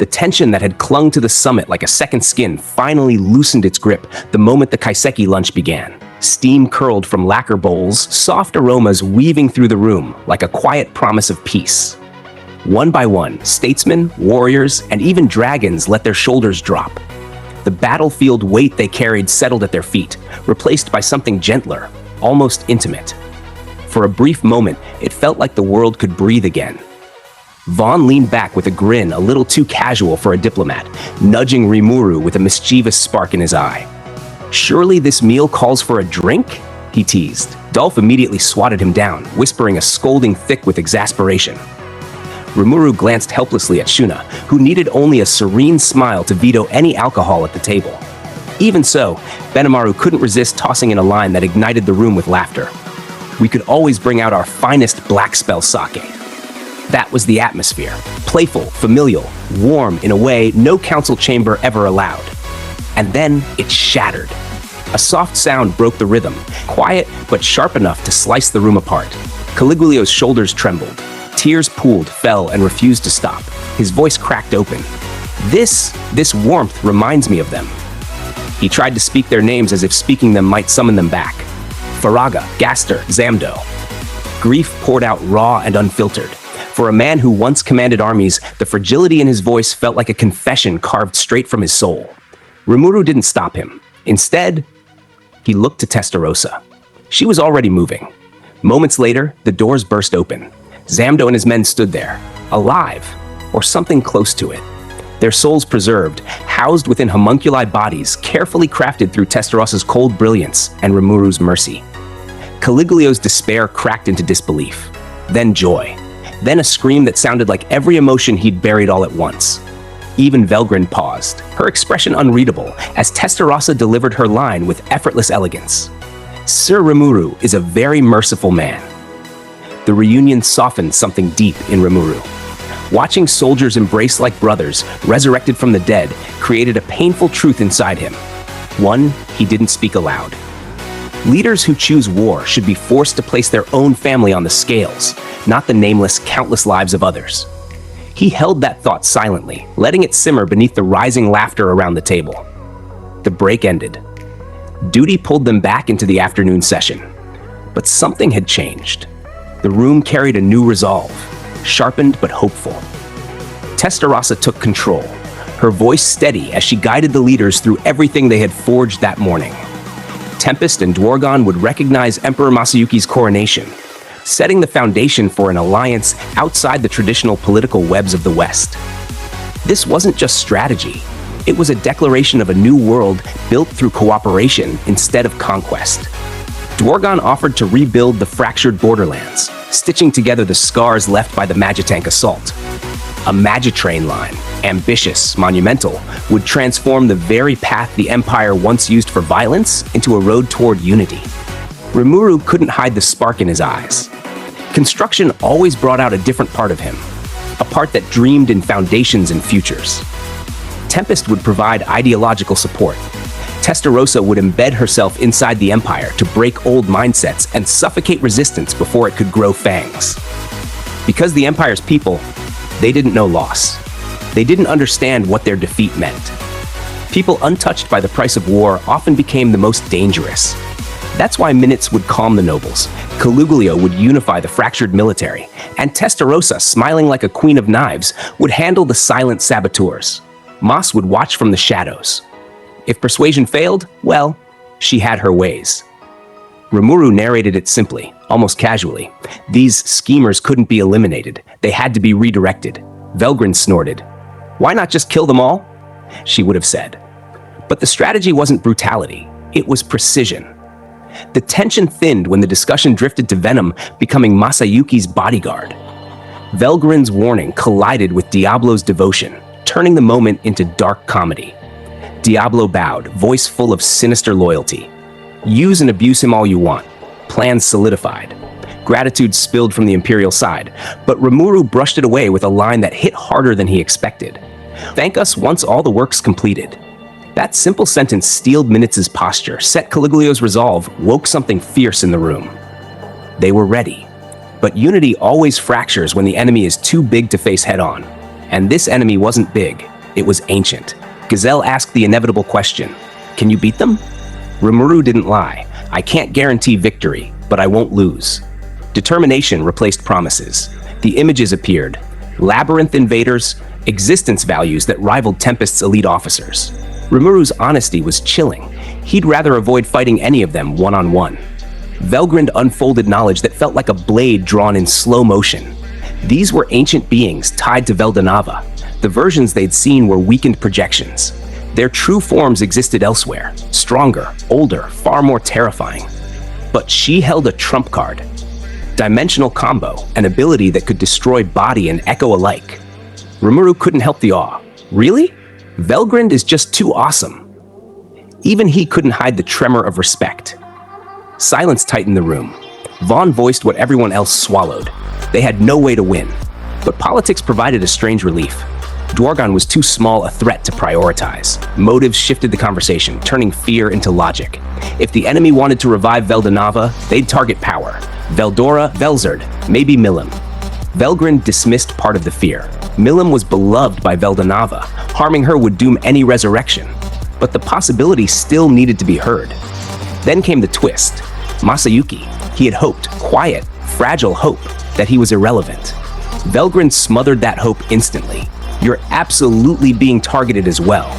The tension that had clung to the summit like a second skin finally loosened its grip the moment the kaiseki lunch began. Steam curled from lacquer bowls, soft aromas weaving through the room like a quiet promise of peace. One by one, statesmen, warriors, and even dragons let their shoulders drop. The battlefield weight they carried settled at their feet, replaced by something gentler, almost intimate. For a brief moment, it felt like the world could breathe again. Vaughn leaned back with a grin a little too casual for a diplomat, nudging Rimuru with a mischievous spark in his eye. "Surely this meal calls for a drink?" he teased. Dolph immediately swatted him down, whispering a scolding thick with exasperation. Rimuru glanced helplessly at Shuna, who needed only a serene smile to veto any alcohol at the table. Even so, Benimaru couldn't resist tossing in a line that ignited the room with laughter. "We could always bring out our finest black spell sake." That was the atmosphere. Playful, familial, warm in a way no council chamber ever allowed. And then it shattered. A soft sound broke the rhythm, quiet but sharp enough to slice the room apart. Caligulio's shoulders trembled. Tears pooled, fell, and refused to stop. His voice cracked open. This warmth reminds me of them." He tried to speak their names as if speaking them might summon them back. Faraga, Gaster, Zamdo. Grief poured out raw and unfiltered. For a man who once commanded armies, the fragility in his voice felt like a confession carved straight from his soul. Rimuru didn't stop him. Instead, he looked to Testarossa. She was already moving. Moments later, the doors burst open. Zamdo and his men stood there, alive, or something close to it. Their souls preserved, housed within homunculi bodies carefully crafted through Testarossa's cold brilliance and Rimuru's mercy. Caligulio's despair cracked into disbelief, then joy, then a scream that sounded like every emotion he'd buried all at once. Even Velgrynd paused, her expression unreadable, as Testarossa delivered her line with effortless elegance. "Sir Rimuru is a very merciful man." The reunion softened something deep in Rimuru. Watching soldiers embrace like brothers, resurrected from the dead, created a painful truth inside him. One he didn't speak aloud. Leaders who choose war should be forced to place their own family on the scales, not the nameless, countless lives of others. He held that thought silently, letting it simmer beneath the rising laughter around the table. The break ended. Duty pulled them back into the afternoon session. But something had changed. The room carried a new resolve, sharpened but hopeful. Testarossa took control, her voice steady as she guided the leaders through everything they had forged that morning. Tempest and Dwargon would recognize Emperor Masayuki's coronation, setting the foundation for an alliance outside the traditional political webs of the West. This wasn't just strategy. It was a declaration of a new world built through cooperation instead of conquest. Dwargon offered to rebuild the fractured borderlands, stitching together the scars left by the Magitank assault. A Magitrain line, ambitious, monumental, would transform the very path the Empire once used for violence into a road toward unity. Rimuru couldn't hide the spark in his eyes. Construction always brought out a different part of him, a part that dreamed in foundations and futures. Tempest would provide ideological support. Testarossa would embed herself inside the Empire to break old mindsets and suffocate resistance before it could grow fangs. Because the Empire's people, they didn't know loss. They didn't understand what their defeat meant. People untouched by the price of war often became the most dangerous. That's why minutes would calm the nobles, Caligulio would unify the fractured military, and Testarossa, smiling like a queen of knives, would handle the silent saboteurs. Mas would watch from the shadows. If persuasion failed, well, she had her ways. Rimuru narrated it simply, almost casually. These schemers couldn't be eliminated. They had to be redirected. Velgrynd snorted. "Why not just kill them all?" she would have said. But the strategy wasn't brutality. It was precision. The tension thinned when the discussion drifted to Venom becoming Masayuki's bodyguard. Velgrynd's warning collided with Diablo's devotion, turning the moment into dark comedy. Diablo bowed, voice full of sinister loyalty. Use and abuse him all you want. Plans solidified. Gratitude spilled from the Imperial side, but Rimuru brushed it away with a line that hit harder than he expected. "Thank us once all the work's completed." That simple sentence steeled Minutes' posture, set Caligulio's resolve, woke something fierce in the room. They were ready. But unity always fractures when the enemy is too big to face head-on. And this enemy wasn't big, it was ancient. Gazelle asked the inevitable question, "Can you beat them?" Rimuru didn't lie. "I can't guarantee victory, but I won't lose." Determination replaced promises. The images appeared. Labyrinth invaders, existence values that rivaled Tempest's elite officers. Rimuru's honesty was chilling. He'd rather avoid fighting any of them one-on-one. Velgrynd unfolded knowledge that felt like a blade drawn in slow motion. These were ancient beings tied to Veldanava. The versions they'd seen were weakened projections. Their true forms existed elsewhere, stronger, older, far more terrifying. But she held a trump card. Dimensional combo, an ability that could destroy body and echo alike. Rimuru couldn't help the awe. Really? Velgrynd is just too awesome. Even he couldn't hide the tremor of respect. Silence tightened the room. Vaughn voiced what everyone else swallowed. They had no way to win. But politics provided a strange relief. Dwargon was too small a threat to prioritize. Motives shifted the conversation, turning fear into logic. If the enemy wanted to revive Veldanava, they'd target power. Veldora, Velzard, maybe Milim. Velgrynd dismissed part of the fear. Milim was beloved by Veldanava. Harming her would doom any resurrection. But the possibility still needed to be heard. Then came the twist. Masayuki. He had hoped, quiet, fragile hope, that he was irrelevant. Velgrynd smothered that hope instantly. "You're absolutely being targeted as well."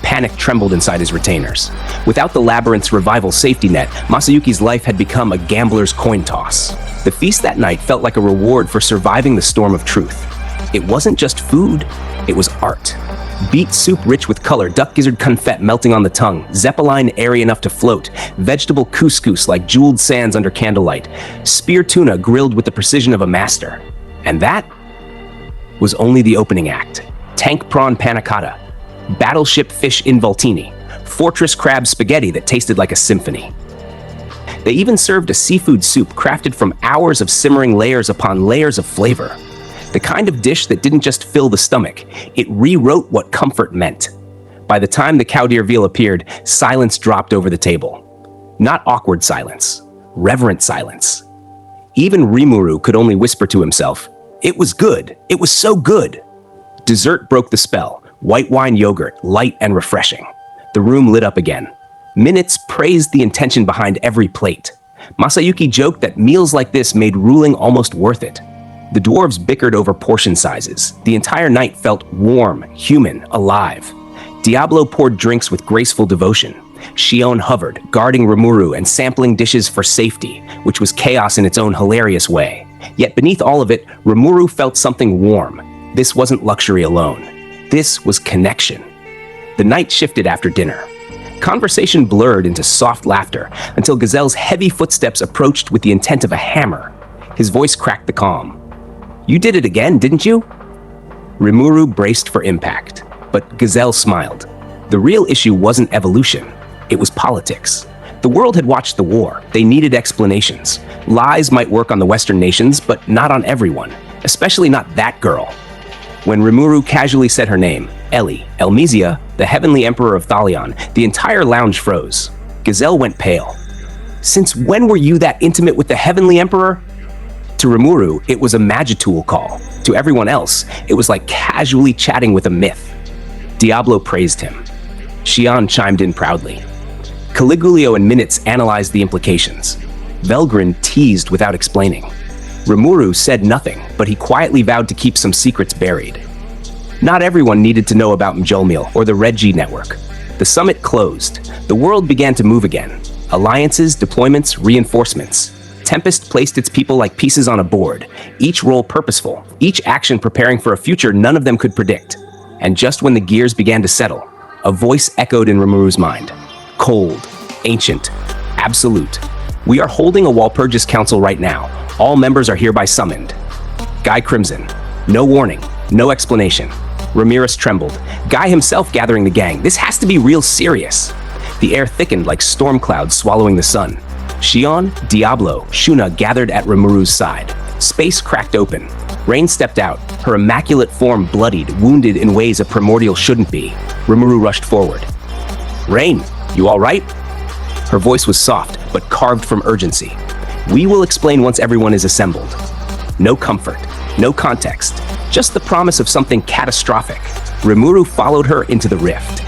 Panic trembled inside his retainers. Without the labyrinth's revival safety net, Masayuki's life had become a gambler's coin toss. The feast that night felt like a reward for surviving the storm of truth. It wasn't just food, it was art. Beet soup rich with color, duck gizzard confit melting on the tongue, zeppeline airy enough to float, vegetable couscous like jeweled sands under candlelight, spear tuna grilled with the precision of a master. And that was only the opening act. Tank prawn panna cotta, battleship fish involtini, fortress crab spaghetti that tasted like a symphony. They even served a seafood soup crafted from hours of simmering layers upon layers of flavor. The kind of dish that didn't just fill the stomach, it rewrote what comfort meant. By the time the cow deer veal appeared, silence dropped over the table. Not awkward silence, reverent silence. Even Rimuru could only whisper to himself, "It was good. It was so good." Dessert broke the spell. White wine yogurt, light and refreshing. The room lit up again. Minutes praised the intention behind every plate. Masayuki joked that meals like this made ruling almost worth it. The dwarves bickered over portion sizes. The entire night felt warm, human, alive. Diablo poured drinks with graceful devotion. Shion hovered, guarding Rimuru and sampling dishes for safety, which was chaos in its own hilarious way. Yet beneath all of it, Rimuru felt something warm. This wasn't luxury alone. This was connection. The night shifted after dinner. Conversation blurred into soft laughter until Gazelle's heavy footsteps approached with the intent of a hammer. His voice cracked the calm. "You did it again, didn't you?" Rimuru braced for impact, but Gazelle smiled. The real issue wasn't evolution, it was politics. The world had watched the war. They needed explanations. Lies might work on the Western nations, but not on everyone, especially not that girl. When Rimuru casually said her name, Elmesia, the Heavenly Emperor of Thalion, the entire lounge froze. Gazelle went pale. "Since when were you that intimate with the Heavenly Emperor?" To Rimuru, it was a Magitool call. To everyone else, it was like casually chatting with a myth. Diablo praised him. Shion chimed in proudly. Caligulio and Minutes analyzed the implications. Velgrynd teased without explaining. Rimuru said nothing, but he quietly vowed to keep some secrets buried. Not everyone needed to know about Mjolnir or the Red G network. The summit closed. The world began to move again. Alliances, deployments, reinforcements. Tempest placed its people like pieces on a board, each role purposeful, each action preparing for a future none of them could predict. And just when the gears began to settle, a voice echoed in Rimuru's mind. Cold, ancient, absolute. "We are holding a Walpurgis Council right now. All members are hereby summoned." Guy Crimson. No warning, no explanation. Ramirez trembled. Guy himself gathering the gang. This has to be real serious. The air thickened like storm clouds swallowing the sun. Shion, Diablo, Shuna gathered at Rimuru's side. Space cracked open. Rain stepped out, her immaculate form bloodied, wounded in ways a Primordial shouldn't be. Rimuru rushed forward. "Rain, you all right?" Her voice was soft, but carved from urgency. "We will explain once everyone is assembled." No comfort, no context, just the promise of something catastrophic. Rimuru followed her into the rift.